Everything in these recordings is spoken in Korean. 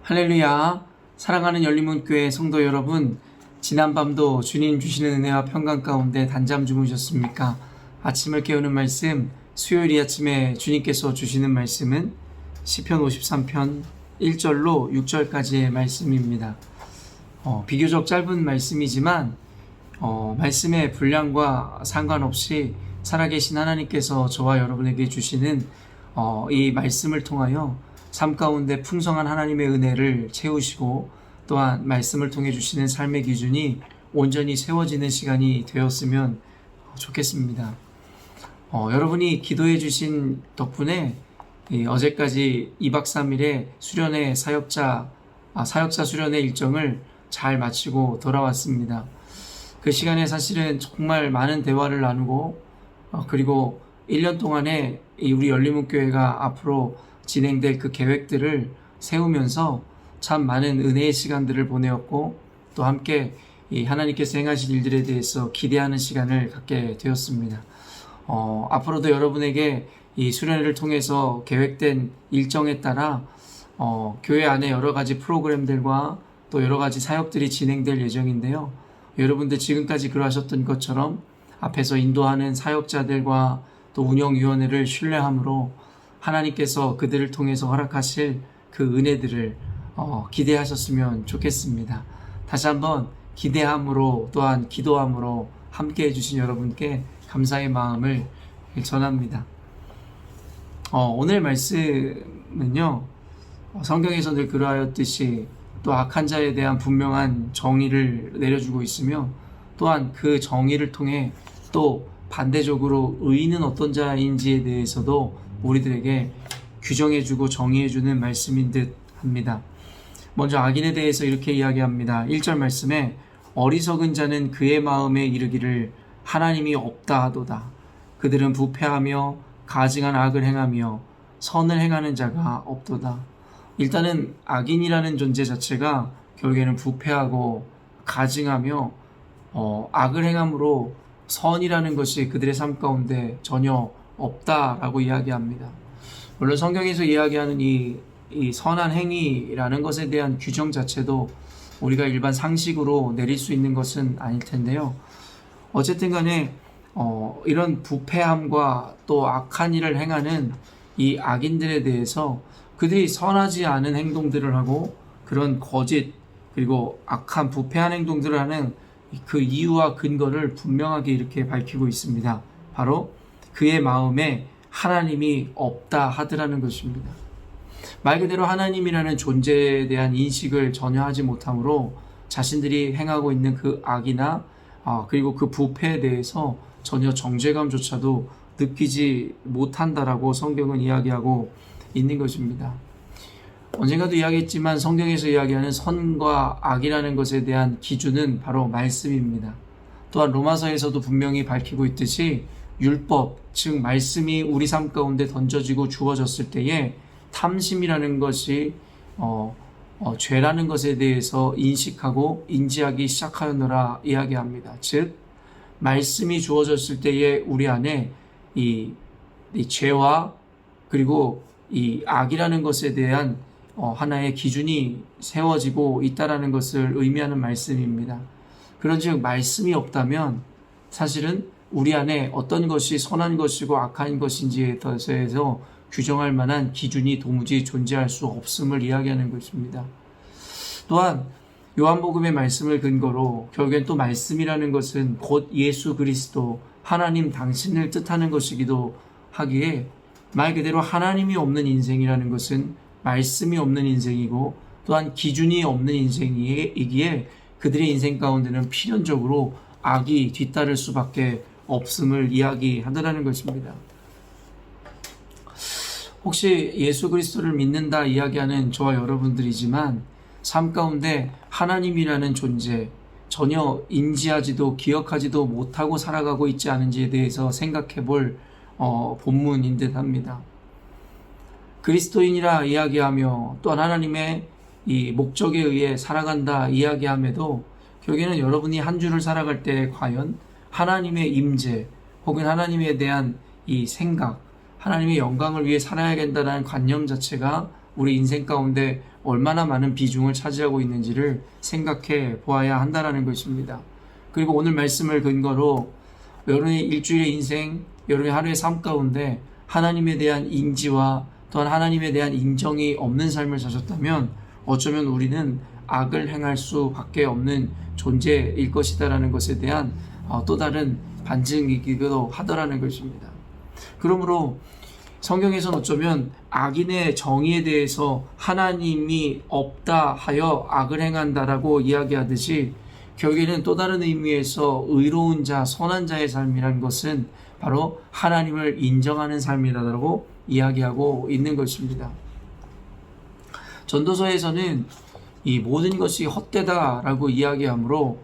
할렐루야. 사랑하는 열린문교회 성도 여러분, 지난밤도 주님 주시는 은혜와 평강 가운데 단잠 주무셨습니까? 아침을 깨우는 말씀, 수요일 아침에 주님께서 주시는 말씀은 시편 53편 1절로 6절까지의 말씀입니다. 비교적 짧은 말씀이지만 말씀의 분량과 상관없이 살아계신 하나님께서 저와 여러분에게 주시는 이 말씀을 통하여 삶 가운데 풍성한 하나님의 은혜를 채우시고 또한 말씀을 통해 주시는 삶의 기준이 온전히 세워지는 시간이 되었으면 좋겠습니다. 여러분이 기도해 주신 덕분에 어제까지 2박 3일의 수련회 사역자 수련회 일정을 잘 마치고 돌아왔습니다. 그 시간에 사실은 정말 많은 대화를 나누고 그리고 1년 동안에 우리 열린문교회가 앞으로 진행될 그 계획들을 세우면서 참 많은 은혜의 시간들을 보내었고 또 함께 이 하나님께서 행하실 일들에 대해서 기대하는 시간을 갖게 되었습니다. 앞으로도 여러분에게 이 수련회를 통해서 계획된 일정에 따라 교회 안에 여러 가지 프로그램들과 또 여러 가지 사역들이 진행될 예정인데요. 여러분들 지금까지 그러하셨던 것처럼 앞에서 인도하는 사역자들과 또 운영위원회를 신뢰함으로 하나님께서 그들을 통해서 허락하실 그 은혜들을 기대하셨으면 좋겠습니다. 다시 한번 기대함으로 또한 기도함으로 함께 해주신 여러분께 감사의 마음을 전합니다. 오늘 말씀은요, 성경에서 늘 그러하였듯이 또 악한 자에 대한 분명한 정의를 내려주고 있으며 또한 그 정의를 통해 또 반대적으로 의인은 어떤 자인지에 대해서도 우리들에게 규정해주고 정의해주는 말씀인 듯 합니다. 먼저 악인에 대해서 이렇게 이야기합니다. 1절 말씀에 어리석은 자는 그의 마음에 이르기를 하나님이 없다 하도다. 그들은 부패하며 가증한 악을 행하며 선을 행하는 자가 없도다. 일단은 악인이라는 존재 자체가 결국에는 부패하고 가증하며 악을 행함으로 선이라는 것이 그들의 삶 가운데 전혀 없다라고 이야기합니다. 물론 성경에서 이야기하는 이 선한 행위라는 것에 대한 규정 자체도 우리가 일반 상식으로 내릴 수 있는 것은 아닐 텐데요. 어쨌든 간에 이런 부패함과 또 악한 일을 행하는 이 악인들에 대해서 그들이 선하지 않은 행동들을 하고 그런 거짓 그리고 악한 부패한 행동들을 하는 그 이유와 근거를 분명하게 이렇게 밝히고 있습니다. 바로 그의 마음에 하나님이 없다 하더라는 것입니다. 말 그대로 하나님이라는 존재에 대한 인식을 전혀 하지 못하므로 자신들이 행하고 있는 그 악이나 그리고 그 부패에 대해서 전혀 정죄감조차도 느끼지 못한다라고 성경은 이야기하고 있는 것입니다. 언젠가도 이야기했지만 성경에서 이야기하는 선과 악이라는 것에 대한 기준은 바로 말씀입니다. 또한 로마서에서도 분명히 밝히고 있듯이 율법, 즉 말씀이 우리 삶 가운데 던져지고 주어졌을 때에 탐심이라는 것이 죄라는 것에 대해서 인식하고 인지하기 시작하였노라 이야기합니다. 즉 말씀이 주어졌을 때에 우리 안에 이 죄와 그리고 이 악이라는 것에 대한 하나의 기준이 세워지고 있다라는 것을 의미하는 말씀입니다. 그런즉 말씀이 없다면 사실은 우리 안에 어떤 것이 선한 것이고 악한 것인지에 대해서 규정할 만한 기준이 도무지 존재할 수 없음을 이야기하는 것입니다. 또한 요한복음의 말씀을 근거로 결국엔 또 말씀이라는 것은 곧 예수 그리스도 하나님 당신을 뜻하는 것이기도 하기에 말 그대로 하나님이 없는 인생이라는 것은 말씀이 없는 인생이고 또한 기준이 없는 인생이기에 그들의 인생 가운데는 필연적으로 악이 뒤따를 수밖에 없음을 이야기하더라는 것입니다. 혹시 예수 그리스도를 믿는다 이야기하는 저와 여러분들이지만 삶 가운데 하나님이라는 존재 전혀 인지하지도 기억하지도 못하고 살아가고 있지 않은지에 대해서 생각해 볼 본문인 듯 합니다. 그리스도인이라 이야기하며 또한 하나님의 이 목적에 의해 살아간다 이야기함에도 결국에는 여러분이 한 주를 살아갈 때 과연 하나님의 임재 혹은 하나님에 대한 이 생각, 하나님의 영광을 위해 살아야 된다는 관념 자체가 우리 인생 가운데 얼마나 많은 비중을 차지하고 있는지를 생각해 보아야 한다는 것입니다. 그리고 오늘 말씀을 근거로 여러분의 일주일의 인생, 여러분의 하루의 삶 가운데 하나님에 대한 인지와 또한 하나님에 대한 인정이 없는 삶을 사셨다면 어쩌면 우리는 악을 행할 수밖에 없는 존재일 것이다라는 것에 대한 또 다른 반증이기도 하더라는 것입니다. 그러므로 성경에서는 어쩌면 악인의 정의에 대해서 하나님이 없다 하여 악을 행한다라고 이야기하듯이 결국에는 또 다른 의미에서 의로운 자, 선한 자의 삶이란 것은 바로 하나님을 인정하는 삶이라고 이야기하고 있는 것입니다. 전도서에서는 이 모든 것이 헛되다라고 이야기하므로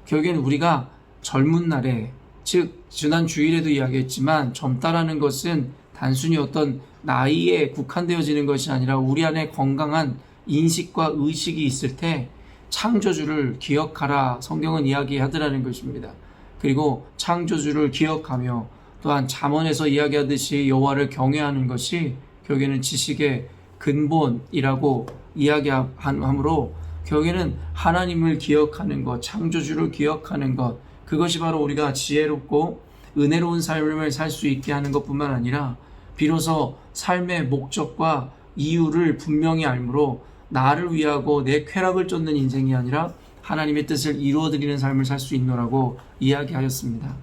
결국에는 우리가 젊은 날에, 즉 지난 주일에도 이야기했지만 젊다라는 것은 단순히 어떤 나이에 국한되어지는 것이 아니라 우리 안에 건강한 인식과 의식이 있을 때 창조주를 기억하라 성경은 이야기하더라는 것입니다. 그리고 창조주를 기억하며 또한 잠언에서 이야기하듯이 여호와를 경외하는 것이 결국에는 지식의 근본이라고 이야기하므로 결국에는 하나님을 기억하는 것, 창조주를 기억하는 것, 그것이 바로 우리가 지혜롭고 은혜로운 삶을 살 수 있게 하는 것뿐만 아니라 비로소 삶의 목적과 이유를 분명히 알므로 나를 위하고 내 쾌락을 쫓는 인생이 아니라 하나님의 뜻을 이루어드리는 삶을 살 수 있노라고 이야기하였습니다.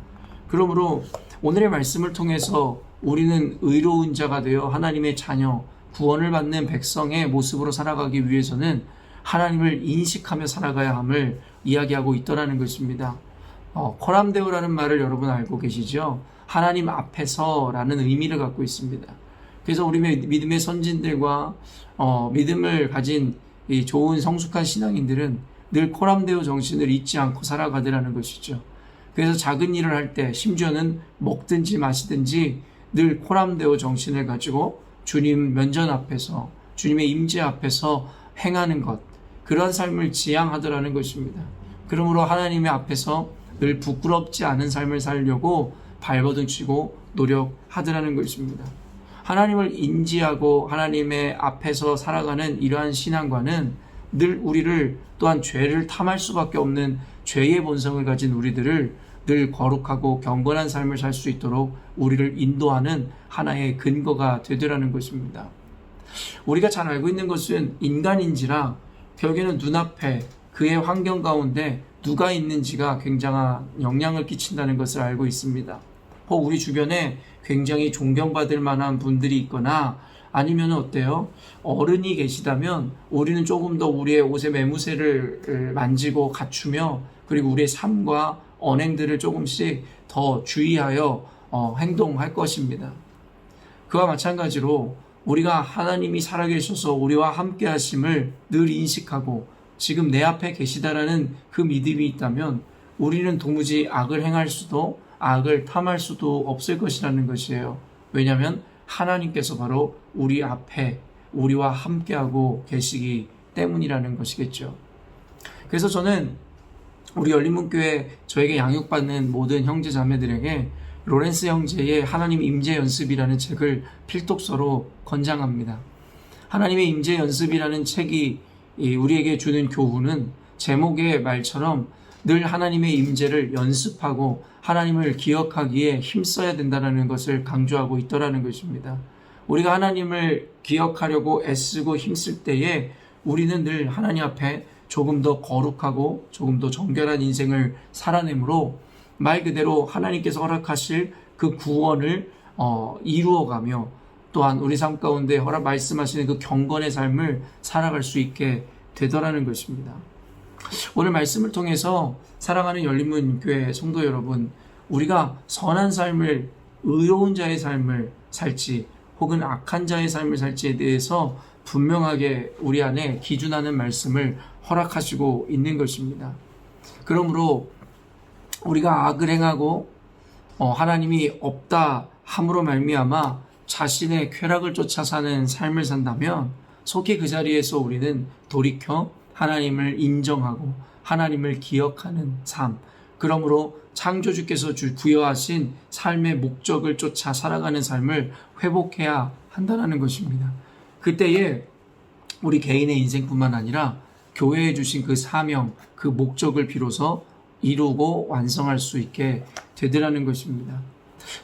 그러므로 오늘의 말씀을 통해서 우리는 의로운 자가 되어 하나님의 자녀, 구원을 받는 백성의 모습으로 살아가기 위해서는 하나님을 인식하며 살아가야 함을 이야기하고 있더라는 것입니다. 코람데오라는 말을 여러분 알고 계시죠? 하나님 앞에서라는 의미를 갖고 있습니다. 그래서 우리 믿음의 선진들과 믿음을 가진 이 좋은 성숙한 신앙인들은 늘 코람데오 정신을 잊지 않고 살아가더라는 것이죠. 그래서 작은 일을 할 때 심지어는 먹든지 마시든지 늘 코람데오 정신을 가지고 주님 면전 앞에서 주님의 임재 앞에서 행하는 것, 그런 삶을 지향하더라는 것입니다. 그러므로 하나님의 앞에서 늘 부끄럽지 않은 삶을 살려고 발버둥 치고 노력하더라는 것입니다. 하나님을 인지하고 하나님의 앞에서 살아가는 이러한 신앙과는 늘 우리를 또한 죄를 탐할 수밖에 없는 죄의 본성을 가진 우리들을 늘 거룩하고 경건한 삶을 살 수 있도록 우리를 인도하는 하나의 근거가 되더라는 것입니다. 우리가 잘 알고 있는 것은 인간인지라 결국에는 눈앞에 그의 환경 가운데 누가 있는지가 굉장한 영향을 끼친다는 것을 알고 있습니다. 혹 우리 주변에 굉장히 존경받을 만한 분들이 있거나 아니면 어때요? 어른이 계시다면 우리는 조금 더 우리의 옷의 매무새를 만지고 갖추며 그리고 우리의 삶과 언행들을 조금씩 더 주의하여 행동할 것입니다. 그와 마찬가지로 우리가 하나님이 살아계셔서 우리와 함께 하심을 늘 인식하고 지금 내 앞에 계시다라는 그 믿음이 있다면 우리는 도무지 악을 행할 수도 악을 탐할 수도 없을 것이라는 것이에요. 왜냐하면 하나님께서 바로 우리 앞에 우리와 함께하고 계시기 때문이라는 것이겠죠. 그래서 저는 우리 열린문교회 저에게 양육받는 모든 형제 자매들에게 로렌스 형제의 하나님 임재 연습이라는 책을 필독서로 권장합니다. 하나님의 임재 연습이라는 책이 우리에게 주는 교훈은 제목의 말처럼 늘 하나님의 임재를 연습하고 하나님을 기억하기에 힘써야 된다는 것을 강조하고 있더라는 것입니다. 우리가 하나님을 기억하려고 애쓰고 힘쓸 때에 우리는 늘 하나님 앞에 조금 더 거룩하고 조금 더 정결한 인생을 살아내므로 말 그대로 하나님께서 허락하실 그 구원을 이루어가며 또한 우리 삶 가운데 말씀하시는 그 경건의 삶을 살아갈 수 있게 되더라는 것입니다. 오늘 말씀을 통해서 사랑하는 열린문교회 성도 여러분, 우리가 선한 삶을, 의로운 자의 삶을 살지 혹은 악한 자의 삶을 살지에 대해서 분명하게 우리 안에 기준하는 말씀을 허락하시고 있는 것입니다. 그러므로 우리가 악을 행하고 하나님이 없다 함으로 말미암아 자신의 쾌락을 쫓아 사는 삶을 산다면 속히 그 자리에서 우리는 돌이켜 하나님을 인정하고 하나님을 기억하는 삶, 그러므로 창조주께서 부여하신 삶의 목적을 쫓아 살아가는 삶을 회복해야 한다는 것입니다. 그때에 우리 개인의 인생뿐만 아니라 교회에 주신 그 사명, 그 목적을 비로소 이루고 완성할 수 있게 되더라는 것입니다.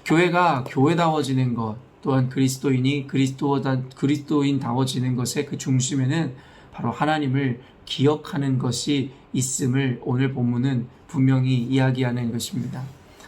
교회가 교회다워지는 것, 또한 그리스도인이 그리스도인다워지는 것의 그 중심에는 바로 하나님을 기억하는 것이 있음을 오늘 본문은 분명히 이야기하는 것입니다.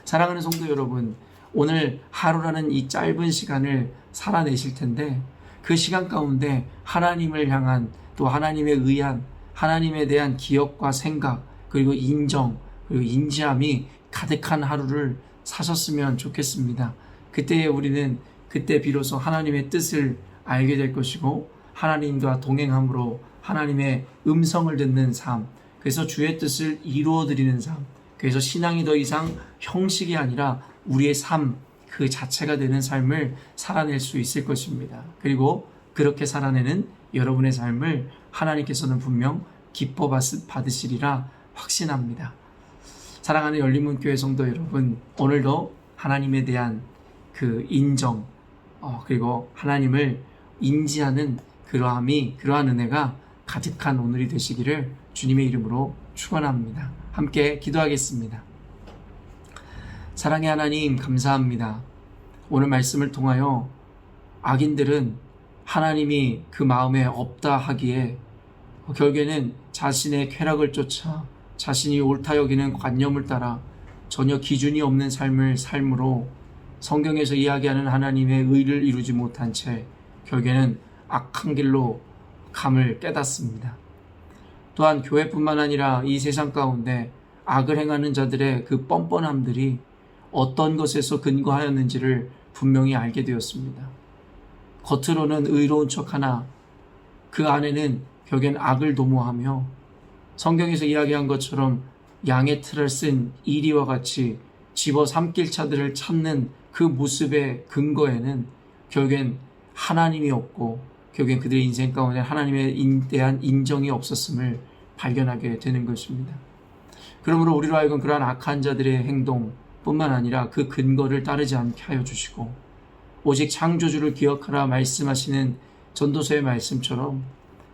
사랑하는 성도 여러분, 오늘 하루라는 이 짧은 시간을 살아내실 텐데 그 시간 가운데 하나님을 향한, 또 하나님에 의한, 하나님에 대한 기억과 생각, 그리고 인정, 그리고 인지함이 가득한 하루를 사셨으면 좋겠습니다. 그때 비로소 하나님의 뜻을 알게 될 것이고, 하나님과 동행함으로 하나님의 음성을 듣는 삶, 그래서 주의 뜻을 이루어 드리는 삶, 그래서 신앙이 더 이상 형식이 아니라 우리의 삶 그 자체가 되는 삶을 살아낼 수 있을 것입니다. 그리고 그렇게 살아내는 여러분의 삶을 하나님께서는 분명 기뻐 받으시리라 확신합니다. 사랑하는 열린문교회 성도 여러분, 오늘도 하나님에 대한 그 인정, 그리고 하나님을 인지하는 그러한 은혜가 가득한 오늘이 되시기를 주님의 이름으로 축원합니다. 함께 기도하겠습니다. 사랑의 하나님, 감사합니다. 오늘 말씀을 통하여 악인들은 하나님이 그 마음에 없다 하기에 결국에는 자신의 쾌락을 쫓아 자신이 옳다 여기는 관념을 따라 전혀 기준이 없는 삶을 삶으로 성경에서 이야기하는 하나님의 의를 이루지 못한 채 결국에는 악한 길로 감을 깨닫습니다. 또한 교회뿐만 아니라 이 세상 가운데 악을 행하는 자들의 그 뻔뻔함들이 어떤 것에서 근거하였는지를 분명히 알게 되었습니다. 겉으로는 의로운 척하나 그 안에는 결국엔 악을 도모하며 성경에서 이야기한 것처럼 양의 틀을 쓴 이리와 같이 집어삼킬 자들을 찾는 그 모습의 근거에는 결국엔 하나님이 없고 결국엔 그들의 인생 가운데 하나님에 대한 인정이 없었음을 발견하게 되는 것입니다. 그러므로 우리로 하여금 그러한 악한 자들의 행동 뿐만 아니라 그 근거를 따르지 않게 하여 주시고 오직 창조주를 기억하라 말씀하시는 전도서의 말씀처럼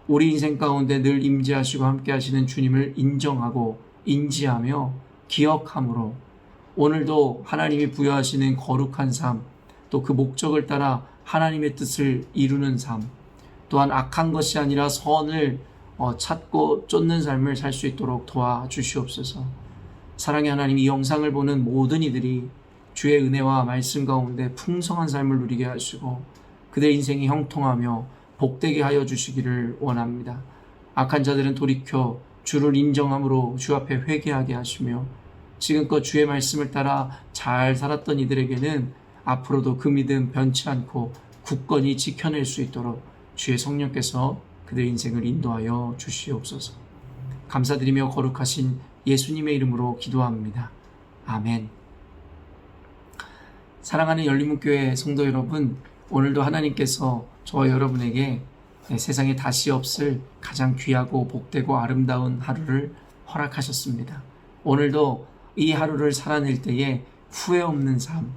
우리 인생 가운데 늘 임재하시고 함께 하시는 주님을 인정하고 인지하며 기억함으로 오늘도 하나님이 부여하시는 거룩한 삶, 또 그 목적을 따라 하나님의 뜻을 이루는 삶, 또한 악한 것이 아니라 선을 찾고 쫓는 삶을 살 수 있도록 도와주시옵소서. 사랑의 하나님, 이 영상을 보는 모든 이들이 주의 은혜와 말씀 가운데 풍성한 삶을 누리게 하시고 그들의 인생이 형통하며 복되게 하여 주시기를 원합니다. 악한 자들은 돌이켜 주를 인정함으로 주 앞에 회개하게 하시며 지금껏 주의 말씀을 따라 잘 살았던 이들에게는 앞으로도 그 믿음 변치 않고 굳건히 지켜낼 수 있도록 주의 성령께서 그들의 인생을 인도하여 주시옵소서. 감사드리며 거룩하신 예수님의 이름으로 기도합니다. 아멘. 사랑하는 열린문교회 성도 여러분, 오늘도 하나님께서 저와 여러분에게 세상에 다시 없을 가장 귀하고 복되고 아름다운 하루를 허락하셨습니다. 오늘도 이 하루를 살아낼 때에 후회 없는 삶,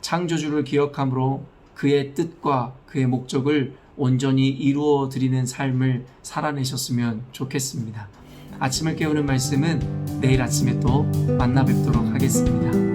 창조주를 기억함으로 그의 뜻과 그의 목적을 온전히 이루어 드리는 삶을 살아내셨으면 좋겠습니다. 아침을 깨우는 말씀은 내일 아침에 또 만나 뵙도록 하겠습니다.